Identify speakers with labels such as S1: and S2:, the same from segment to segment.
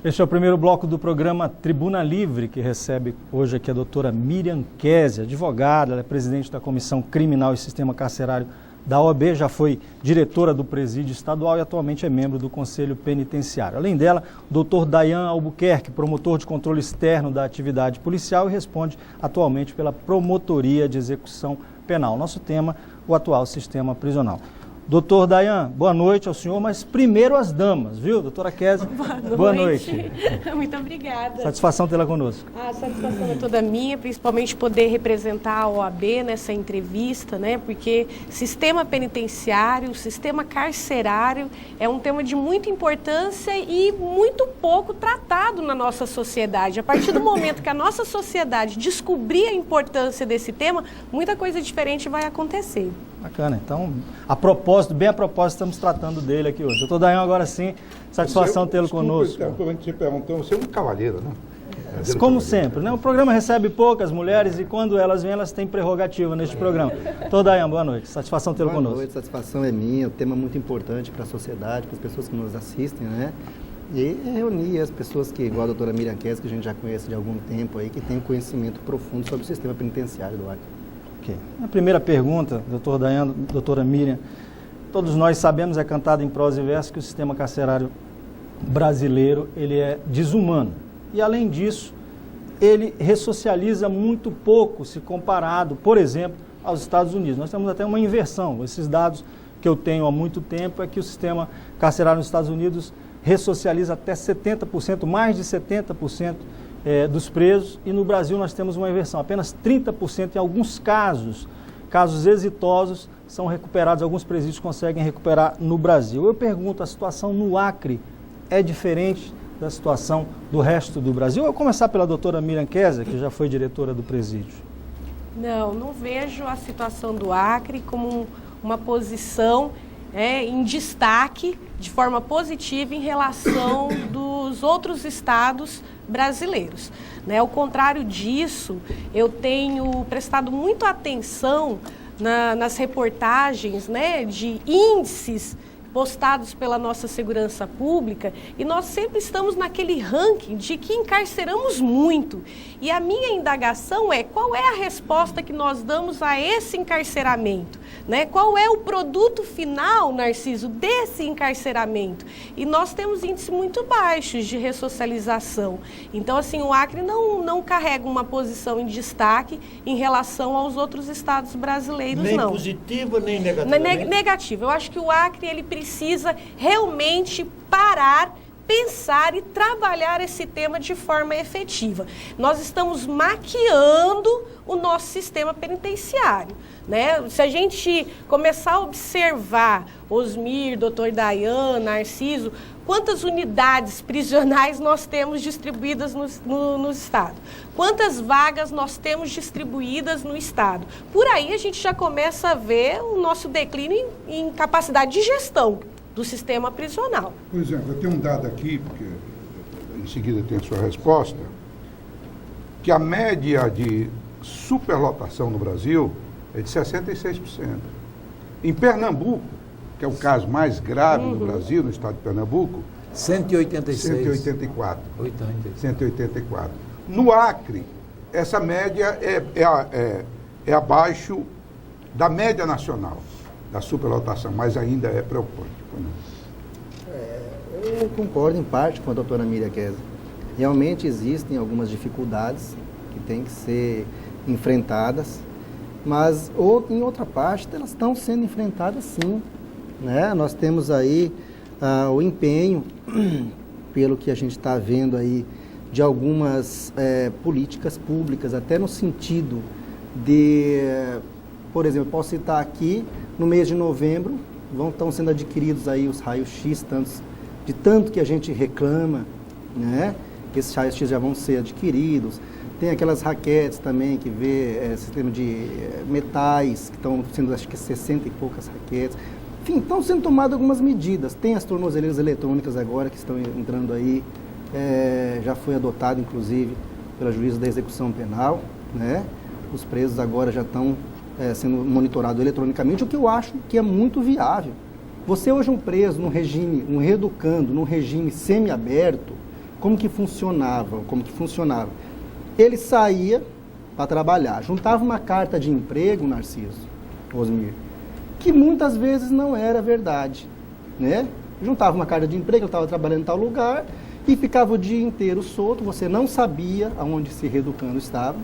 S1: Este é o primeiro bloco do programa Tribuna Livre, que recebe hoje aqui a doutora Miriam Kese, advogada, ela é presidente da Comissão Criminal e Sistema Carcerário da OAB, já foi diretora do Presídio Estadual e atualmente é membro do Conselho Penitenciário. Além dela, o doutor Dayan Albuquerque, promotor de controle externo da atividade policial e responde atualmente pela Promotoria de Execução Penal. Nosso tema, o atual sistema prisional. Doutor Dayan, boa noite ao senhor, mas primeiro as damas, viu? Doutora Kese, boa noite.
S2: Muito obrigada.
S1: Satisfação tê-la conosco.
S2: A satisfação é toda minha, principalmente poder representar a OAB nessa entrevista, né? Porque sistema penitenciário, sistema carcerário é um tema de muita importância e muito pouco tratado na nossa sociedade. A partir do momento que a nossa sociedade descobrir a importância desse tema, muita coisa diferente vai acontecer.
S1: Bacana, então, bem a propósito, estamos tratando dele aqui hoje. Doutor Dayan, agora sim, satisfação tê-lo conosco.
S3: Você é um cavalheiro, né?
S1: Como sempre, né? O programa recebe poucas mulheres e quando elas vêm, elas têm prerrogativa neste programa. Doutor Dayan, boa noite, satisfação tê-lo conosco.
S4: Boa noite, satisfação é minha, um tema muito importante para a sociedade, para as pessoas que nos assistem, né? E reunir as pessoas que, igual a doutora Miriam Kese, que a gente já conhece de algum tempo aí, que tem conhecimento profundo sobre o sistema penitenciário do Acre.
S1: Okay. A primeira pergunta, doutor Dayan, doutora Miriam, todos nós sabemos, é cantado em prosa e verso, que o sistema carcerário brasileiro ele é desumano. E, além disso, ele ressocializa muito pouco se comparado, por exemplo, aos Estados Unidos. Nós temos até uma inversão. Esses dados que eu tenho há muito tempo é que o sistema carcerário nos Estados Unidos ressocializa até 70%, mais de 70%, dos presos, e no Brasil nós temos uma inversão, apenas 30% em alguns casos exitosos são recuperados, alguns presídios conseguem recuperar no Brasil. Eu pergunto, a situação no Acre é diferente da situação do resto do Brasil? Eu vou começar pela doutora Miriam Kese, que já foi diretora do presídio.
S2: Não vejo a situação do Acre como uma posição em destaque, de forma positiva, em relação dos outros estados brasileiros. Ao contrário disso, eu tenho prestado muita atenção nas reportagens, de índices postados pela nossa segurança pública, e nós sempre estamos naquele ranking de que encarceramos muito. E a minha indagação é: qual é a resposta que nós damos a esse encarceramento? Qual é o produto final, Narciso, desse encarceramento? E nós temos índices muito baixos de ressocialização. Então, assim, o Acre não carrega uma posição em destaque em relação aos outros estados brasileiros,
S3: nem
S2: não.
S3: Nem positiva, nem negativa?
S2: Negativa. Eu acho que o Acre, ele precisa realmente parar, pensar e trabalhar esse tema de forma efetiva. Nós estamos maquiando o nosso sistema penitenciário. Se a gente começar a observar, Osmir, doutor Dayan, Narciso, quantas unidades prisionais nós temos distribuídas no Estado, quantas vagas nós temos distribuídas no Estado. Por aí a gente já começa a ver o nosso declínio em capacidade de gestão do sistema prisional.
S3: Por exemplo, eu tenho um dado aqui, porque em seguida tem a sua resposta, que a média de superlotação no Brasil é de 66%. Em Pernambuco, que é o caso mais grave no Brasil, no estado de Pernambuco, 184. No Acre, essa média é abaixo da média nacional da superlotação, mas ainda é preocupante.
S4: Eu concordo em parte com a doutora Miriam Kese. Realmente existem algumas dificuldades que têm que ser enfrentadas, mas em outra parte elas estão sendo enfrentadas sim. Nós temos aí o empenho, pelo que a gente está vendo aí, de algumas políticas públicas, até no sentido de, por exemplo, posso citar aqui, no mês de novembro, estão sendo adquiridos aí os raios-x, de tanto que a gente reclama, esses raios-x já vão ser adquiridos. Tem aquelas raquetes também que vê sistema de metais, que estão sendo, acho que 60 e poucas raquetes. Enfim, estão sendo tomadas algumas medidas. Tem as tornozeleiras eletrônicas agora que estão entrando aí, já foi adotado, inclusive, pela juíza da execução penal, Os presos agora já estão sendo monitorados eletronicamente, o que eu acho que é muito viável. Você hoje um preso num regime, um reeducando, num regime semiaberto, como que funcionava? Ele saía para trabalhar, juntava uma carta de emprego, Narciso, Osmir, que muitas vezes não era verdade, né? Juntava uma carta de emprego, ele estava trabalhando em tal lugar e ficava o dia inteiro solto, você não sabia aonde esse reeducando estava,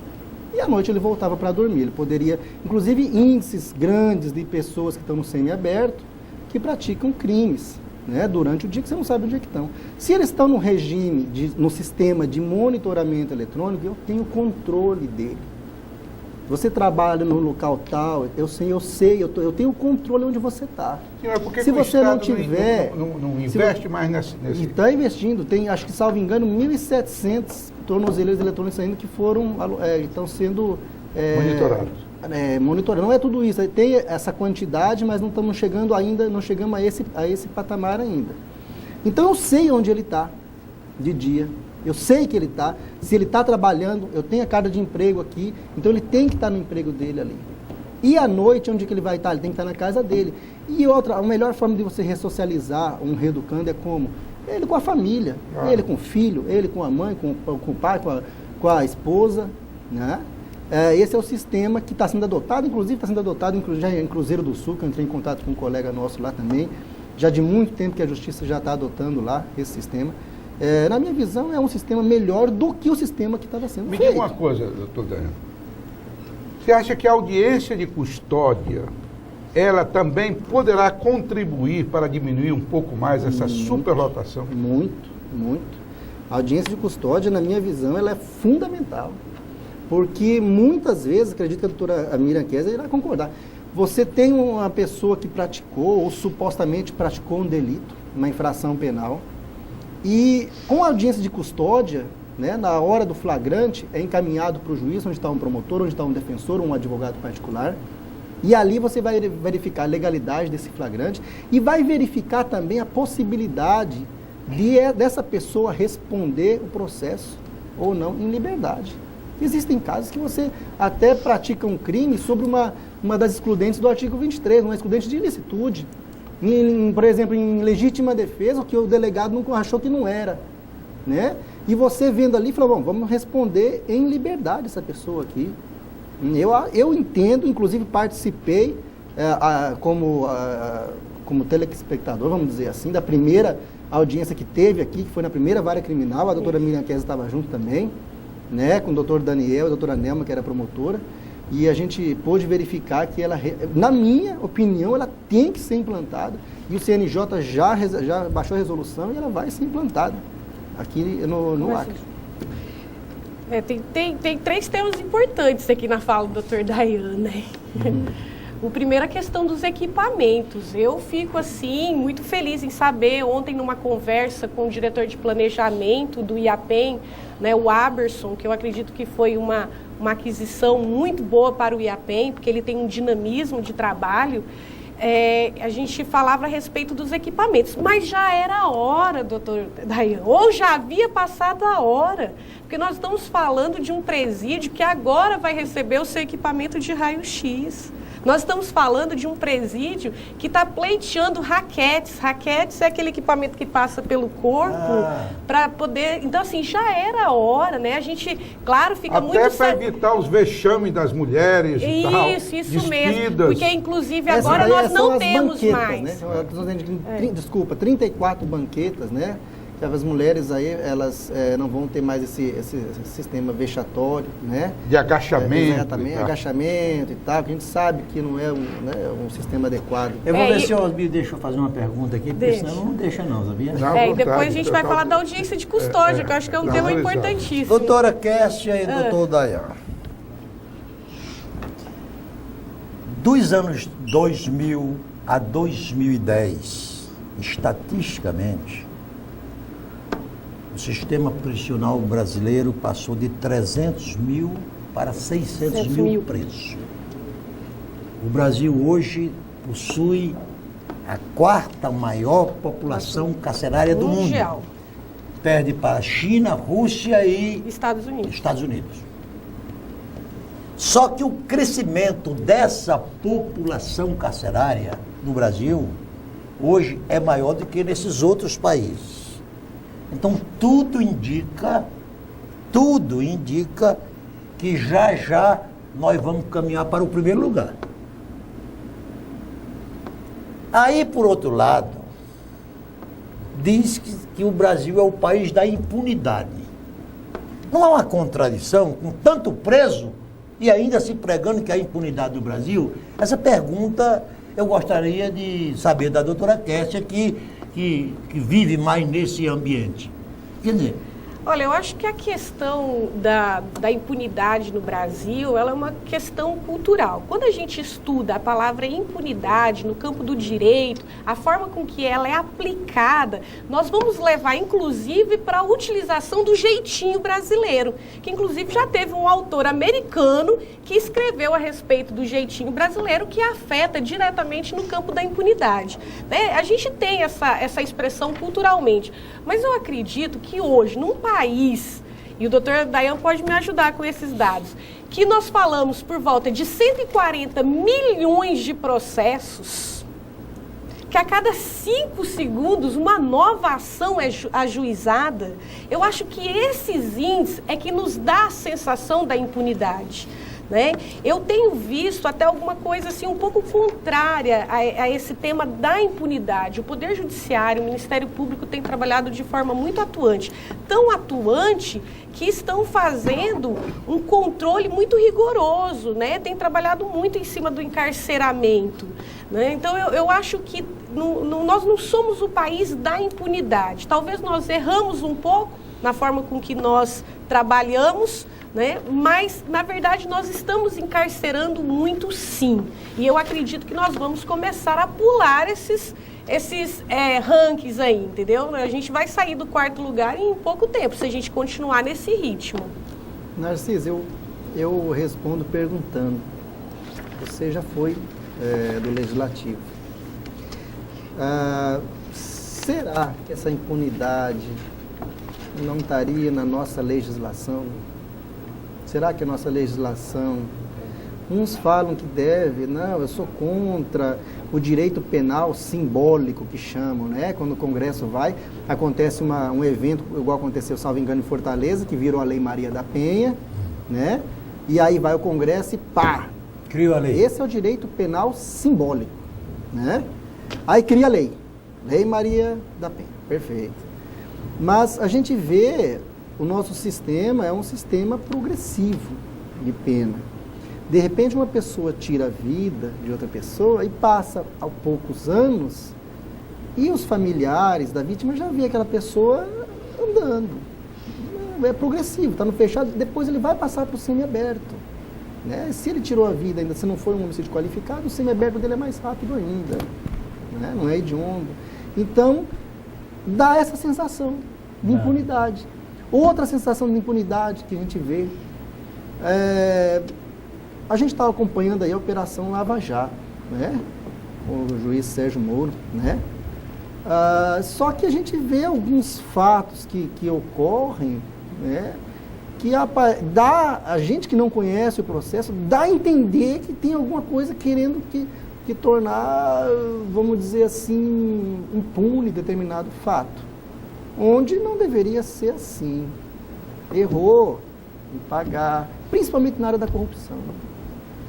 S4: e à noite ele voltava para dormir. Ele poderia, inclusive índices grandes de pessoas que estão no semiaberto, que praticam crimes, né, durante o dia que você não sabe onde é que estão. Se eles estão no regime, no sistema de monitoramento eletrônico, eu tenho controle dele. Você trabalha no local tal, eu tenho controle onde você está.
S3: Se você não tiver... Não investe mais nesse...
S4: Está investindo, tem, acho que, salvo engano, 1.700 tornozeleiros eletrônicos ainda que estão sendo... monitorados. Não é tudo isso, tem essa quantidade, mas não estamos chegando ainda, não chegamos a esse patamar ainda. Então eu sei onde ele está de dia, eu sei que ele está, se ele está trabalhando, eu tenho a carta de emprego aqui, então ele tem que estar no emprego dele ali. E à noite, onde que ele vai estar? Ele tem que estar na casa dele. E outra, a melhor forma de você ressocializar um reeducando é como? Ele com a família, ele com o filho, ele com a mãe, com o pai, com a esposa, né? Esse é o sistema que está sendo adotado, inclusive está sendo adotado já em Cruzeiro do Sul, que eu entrei em contato com um colega nosso lá também, já de muito tempo que a Justiça já está adotando lá esse sistema. Na minha visão, é um sistema melhor do que o sistema que estava sendo feito.
S3: Me diga uma coisa, doutor Daniel. Você acha que a audiência de custódia, ela também poderá contribuir para diminuir um pouco mais essa superlotação?
S4: Muito, muito. A audiência de custódia, na minha visão, ela é fundamental. Porque muitas vezes, acredito que a doutora Miriam Kieser irá concordar, você tem uma pessoa que praticou ou supostamente praticou um delito, uma infração penal, e com a audiência de custódia, né, na hora do flagrante, é encaminhado para o juiz, onde está um promotor, onde está um defensor, um advogado particular, e ali você vai verificar a legalidade desse flagrante e vai verificar também a possibilidade dessa pessoa responder o processo ou não em liberdade. Existem casos que você até pratica um crime sobre uma das excludentes do artigo 23, uma excludente de ilicitude. Por exemplo, em legítima defesa, o que o delegado não achou que não era, né? E você vendo ali, falou, bom, vamos responder em liberdade essa pessoa aqui. Eu entendo, inclusive participei como telespectador, vamos dizer assim, da primeira audiência que teve aqui, que foi na primeira vara criminal, a doutora Miriam Kieser estava junto também, né, com o doutor Daniel, a doutora Nelma, que era promotora, e a gente pôde verificar que ela, na minha opinião, ela tem que ser implantada, e o CNJ já baixou a resolução e ela vai ser implantada aqui no Acre.
S2: Tem três temas importantes aqui na fala do doutor Dayan, né? O primeiro é a questão dos equipamentos. Eu fico, assim, muito feliz em saber, ontem numa conversa com o diretor de planejamento do IAPEM, né, o Aberson, que eu acredito que foi uma aquisição muito boa para o IAPEM, porque ele tem um dinamismo de trabalho, a gente falava a respeito dos equipamentos, mas já era a hora, doutor Dayan, ou já havia passado a hora, porque nós estamos falando de um presídio que agora vai receber o seu equipamento de raio-x. Nós estamos falando de um presídio que está pleiteando raquetes. Raquetes é aquele equipamento que passa pelo corpo para poder... Então, assim, já era a hora, né? A gente, claro, fica
S3: até
S2: muito...
S3: Até para evitar os vexames das mulheres e tal.
S2: Isso mesmo. Porque, inclusive, agora nós não temos mais.
S4: Né? Desculpa, 34 banquetas, né? As mulheres aí, elas não vão ter mais esse sistema vexatório, né?
S3: De agachamento.
S4: Exatamente, agachamento e tal, que a gente sabe que não é um sistema adequado.
S5: Eu vou ver se o Osmir deixa eu fazer uma pergunta aqui, porque senão não deixa não, sabia?
S2: E depois a gente vai falar da audiência de custódia, que eu acho que é um tema importantíssimo.
S6: Doutora Kessia e doutor Dayan. Dos anos 2000 a 2010, estatisticamente, o sistema prisional brasileiro passou de 300 mil para 600 mil presos. O Brasil hoje possui a quarta maior população carcerária do mundo. Perde para a China, Rússia e
S2: Estados Unidos.
S6: Só que o crescimento dessa população carcerária no Brasil hoje é maior do que nesses outros países. Então, tudo indica que já já nós vamos caminhar para o primeiro lugar. Aí, por outro lado, diz que o Brasil é o país da impunidade. Não há uma contradição com tanto preso e ainda se pregando que a impunidade do Brasil? Essa pergunta eu gostaria de saber da doutora Kessia, que vive mais nesse ambiente. Quer dizer,
S2: Olha, eu acho que a questão da impunidade no Brasil, ela é uma questão cultural. Quando a gente estuda a palavra impunidade no campo do direito, a forma com que ela é aplicada, nós vamos levar, inclusive, para a utilização do jeitinho brasileiro, que, inclusive, já teve um autor americano que escreveu a respeito do jeitinho brasileiro, que afeta diretamente no campo da impunidade. Né? A gente tem essa expressão culturalmente, mas eu acredito que hoje, num país, e o doutor Dayan pode me ajudar com esses dados, que nós falamos por volta de 140 milhões de processos, que a cada 5 segundos uma nova ação é ajuizada, eu acho que esses índices é que nos dá a sensação da impunidade. Né? Eu tenho visto até alguma coisa assim um pouco contrária a esse tema da impunidade. O Poder Judiciário, o Ministério Público tem trabalhado de forma muito atuante. Tão atuante que estão fazendo um controle muito rigoroso, né? Tem trabalhado muito em cima do encarceramento. Né? Então eu acho que nós não somos o país da impunidade. Talvez nós erramos um pouco na forma com que nós trabalhamos, né? Mas, na verdade, nós estamos encarcerando muito, sim. E eu acredito que nós vamos começar a pular esses rankings aí, entendeu? A gente vai sair do 4º lugar em pouco tempo, se a gente continuar nesse ritmo.
S4: Narciso, eu respondo perguntando. Você já foi do Legislativo. Será que essa impunidade não estaria na nossa legislação? Será que a nossa legislação, uns falam que deve, não, eu sou contra o direito penal simbólico que chamam, né? Quando o Congresso vai, acontece um evento, igual aconteceu, salvo engano, em Fortaleza, que virou a Lei Maria da Penha, né? E aí vai o Congresso e pá!
S6: Cria a lei.
S4: Esse é o direito penal simbólico, né? Aí cria a lei, Lei Maria da Penha, perfeito. Mas a gente vê, o nosso sistema é um sistema progressivo de pena. De repente uma pessoa tira a vida de outra pessoa e passa há poucos anos e os familiares da vítima já vê aquela pessoa andando. É progressivo, está no fechado, depois ele vai passar para o semiaberto. Né? Se ele tirou a vida ainda, se não foi um homicídio qualificado, o semiaberto dele é mais rápido ainda. Né? Não é hediondo. Então, dá essa sensação de impunidade. Outra sensação de impunidade que a gente vê, a gente estava acompanhando aí a Operação Lava Jato, né? O juiz Sérgio Moro, né? Só que a gente vê alguns fatos que ocorrem, né? Que a gente que não conhece o processo, dá a entender que tem alguma coisa querendo que tornar, vamos dizer assim, impune determinado fato. Onde não deveria ser assim. Errou em pagar, principalmente na área da corrupção.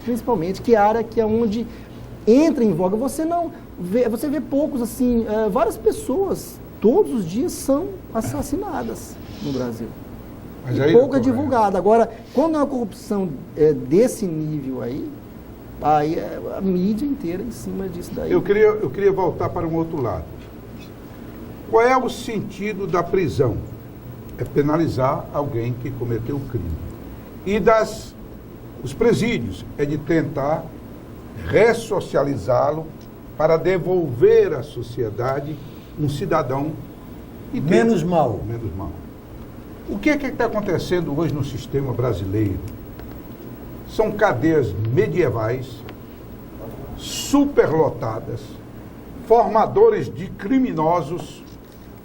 S4: Principalmente, que é a área que é onde entra em voga. Você vê poucos, assim, várias pessoas, todos os dias são assassinadas no Brasil.
S3: Mas
S4: e
S3: aí,
S4: pouco é divulgado. Agora, quando é uma corrupção desse nível aí é a mídia inteira em cima disso daí.
S3: Eu queria voltar para um outro lado. Qual é o sentido da prisão? É penalizar alguém que cometeu o crime. E os presídios é de tentar ressocializá-lo para devolver à sociedade um cidadão
S6: menos mal.
S3: Menos mal. O que está acontecendo hoje no sistema brasileiro? São cadeias medievais, superlotadas, formadores de criminosos.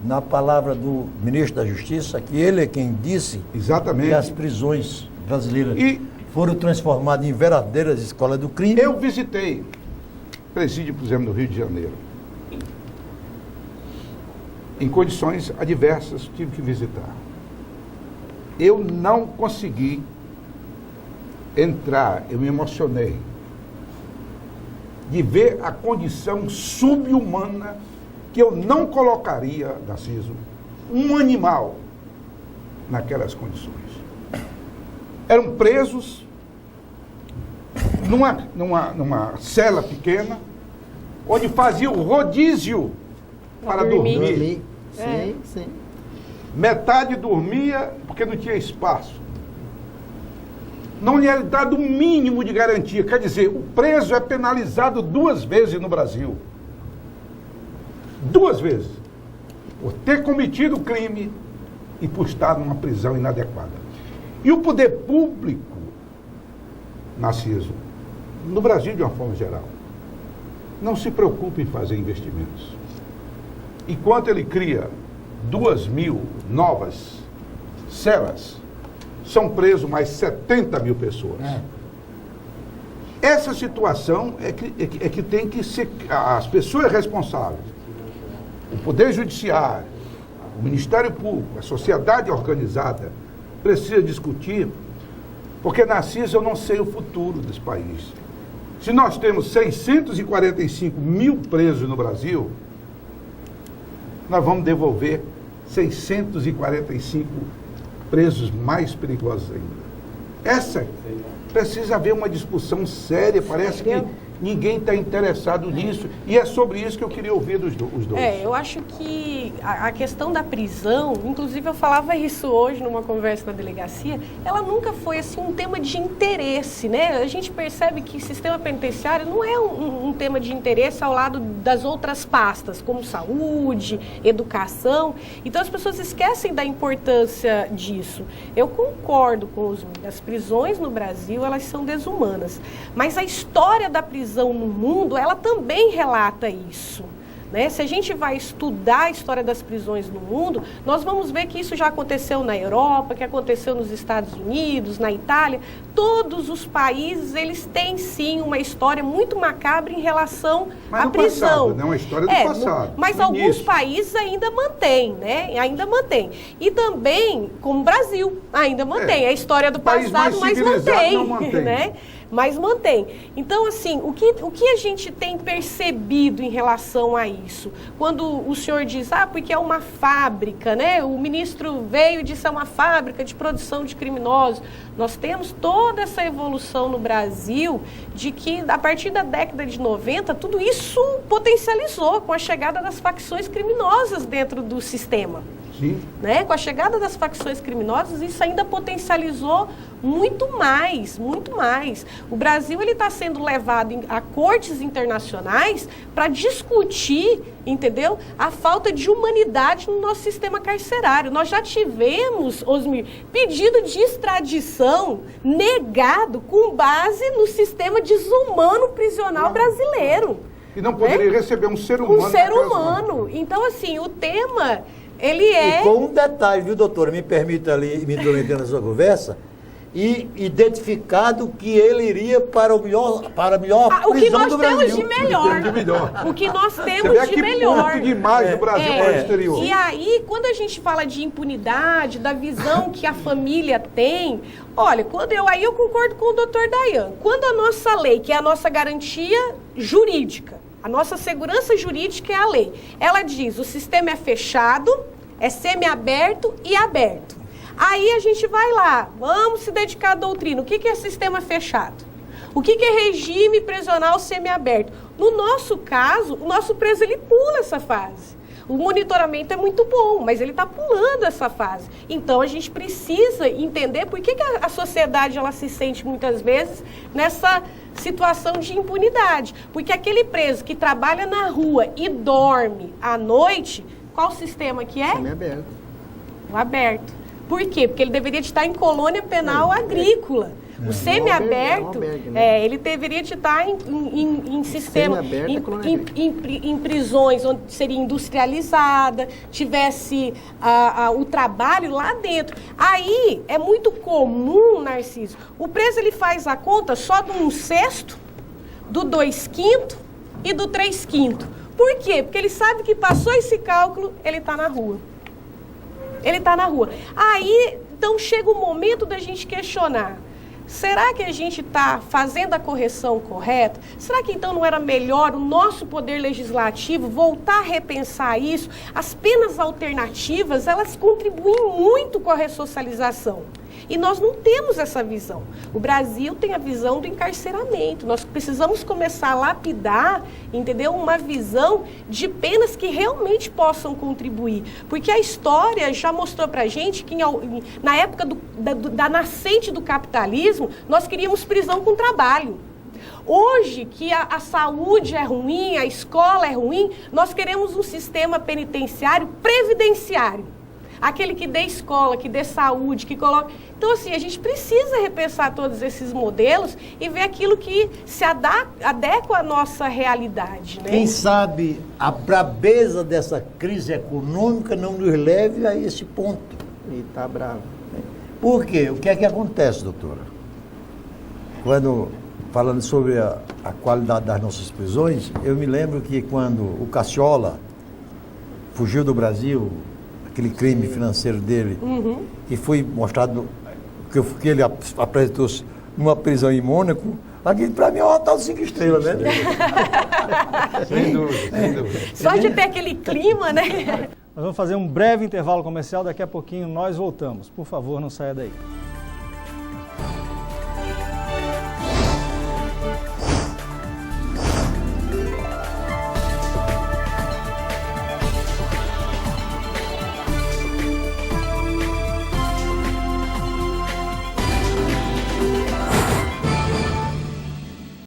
S6: Na palavra do ministro da Justiça, que ele é quem disse
S3: Exatamente.
S6: que as prisões brasileiras
S3: E
S6: foram transformadas em verdadeiras escolas do crime.
S3: eu visitei presídio, por exemplo, no Rio de Janeiro. em condições adversas, tive que visitar. Eu não consegui entrar, eu me emocionei de ver a condição subhumana que eu não colocaria, Narciso, um animal naquelas condições. Eram presos numa cela pequena, onde fazia o rodízio para dormir.
S4: Sim, sim.
S3: Metade dormia porque não tinha espaço. Não lhe é dado o mínimo de garantia. Quer dizer, o preso é penalizado 2 vezes no Brasil. 2 vezes. Por ter cometido o crime e por estar numa prisão inadequada. E o poder público, Narciso, no Brasil de uma forma geral, não se preocupa em fazer investimentos. Enquanto ele cria 2.000 novas celas, são presos mais 70 mil pessoas. Essa situação é que tem que ser... As pessoas responsáveis, o Poder Judiciário, o Ministério Público, a sociedade organizada, precisa discutir, porque, Narciso, eu não sei o futuro desse país. Se nós temos 645 mil presos no Brasil, nós vamos devolver 645 presos mais perigosos ainda. Precisa haver uma discussão séria, parece que ninguém está interessado nisso, e é sobre isso que eu queria ouvir os dois.
S2: Eu acho que a questão da prisão, inclusive eu falava isso hoje numa conversa na delegacia, ela nunca foi assim um tema de interesse, né? A gente percebe que sistema penitenciário não é um tema de interesse ao lado das outras pastas, como saúde, educação. Então as pessoas esquecem da importância disso. Eu concordo com as prisões no Brasil, elas são desumanas, mas a história da prisão no mundo, ela também relata isso. Né? Se a gente vai estudar a história das prisões no mundo, nós vamos ver que isso já aconteceu na Europa, que aconteceu nos Estados Unidos, na Itália. Todos os países, eles têm sim uma história muito macabra em relação à prisão.
S3: Passado, né? Uma história do passado.
S2: Mas alguns países ainda mantêm, né? Ainda mantém. E também, como o Brasil, ainda mantém. A história do passado, mas mantém.
S3: Não mantém.
S2: Né? Mas mantém. Então, assim, o que a gente tem percebido em relação a isso? Quando o senhor diz, porque é uma fábrica, né? O ministro veio e disse é uma fábrica de produção de criminosos. Nós temos toda essa evolução no Brasil de que, a partir da década de 90, tudo isso potencializou com a chegada das facções criminosas dentro do sistema.
S3: Sim.
S2: Né? Com a chegada das facções criminosas, isso ainda potencializou muito mais, muito mais. O Brasil está sendo levado a cortes internacionais para discutir, entendeu? A falta de humanidade no nosso sistema carcerário. Nós já tivemos, Osmir, pedido de extradição negado com base no sistema desumano prisional brasileiro.
S3: E não poderia receber um ser humano.
S2: Um ser humano. Então, assim, o tema... Ele é...
S6: E com um detalhe, viu, doutora? Me permita ali, me intrometer na sua conversa, e identificado que ele iria para a melhor prisão do Brasil.
S2: O que nós temos de melhor. O que nós temos de melhor.
S3: Ponto demais do Brasil para o exterior.
S2: E aí, quando a gente fala de impunidade, da visão que a família tem, olha, aí eu concordo com o doutor Dayan. Quando a nossa lei, que é a nossa garantia jurídica, a nossa segurança jurídica é a lei. Ela diz, o sistema é fechado, é semiaberto e aberto. Aí a gente vai lá, vamos se dedicar à doutrina. O que é sistema fechado? O que é regime prisional semiaberto? No nosso caso, o nosso preso ele pula essa fase. O monitoramento é muito bom, mas ele está pulando essa fase. Então, a gente precisa entender por que a sociedade ela se sente muitas vezes nessa situação de impunidade. Porque aquele preso que trabalha na rua e dorme à noite, qual sistema que é?
S4: Semiaberto.
S2: O aberto. Por quê? Porque ele deveria estar em colônia penal agrícola. O semiaberto, ele deveria estar em sistema, em prisões onde seria industrializada, tivesse o trabalho lá dentro. Aí é muito comum, Narciso, o preso ele faz a conta só do 1/6, do 2/5 e do 3/5. Por quê? Porque ele sabe que passou esse cálculo, ele está na rua. Ele está na rua. Aí, então, chega o momento da gente questionar. Será que a gente está fazendo a correção correta? Será que então não era melhor o nosso poder legislativo voltar a repensar isso? As penas alternativas, elas contribuem muito com a ressocialização. E nós não temos essa visão. O Brasil tem a visão do encarceramento. Nós precisamos começar a lapidar, entendeu? Uma visão de penas que realmente possam contribuir. Porque a história já mostrou pra gente que na época da nascente do capitalismo, nós queríamos prisão com trabalho. Hoje, que a saúde é ruim, a escola é ruim, nós queremos um sistema penitenciário previdenciário. Aquele que dê escola, que dê saúde, que coloque... Então, assim, a gente precisa repensar todos esses modelos e ver aquilo que se adequa à nossa realidade, né?
S6: Quem sabe a brabeza dessa crise econômica não nos leve a esse ponto.
S4: E tá bravo.
S6: Por quê? O que é que acontece, doutora? Quando, falando sobre a qualidade das nossas prisões, eu me lembro que quando o Cacciola fugiu do Brasil, aquele crime financeiro dele, que foi mostrado, que ele apresentou-se numa prisão em Mônaco, aqui para mim é um hotel 5 estrelas, né?
S3: Sem dúvida, sem dúvida.
S2: Só de ter aquele clima, né?
S1: Nós vamos fazer um breve intervalo comercial, daqui a pouquinho nós voltamos. Por favor, não saia daí.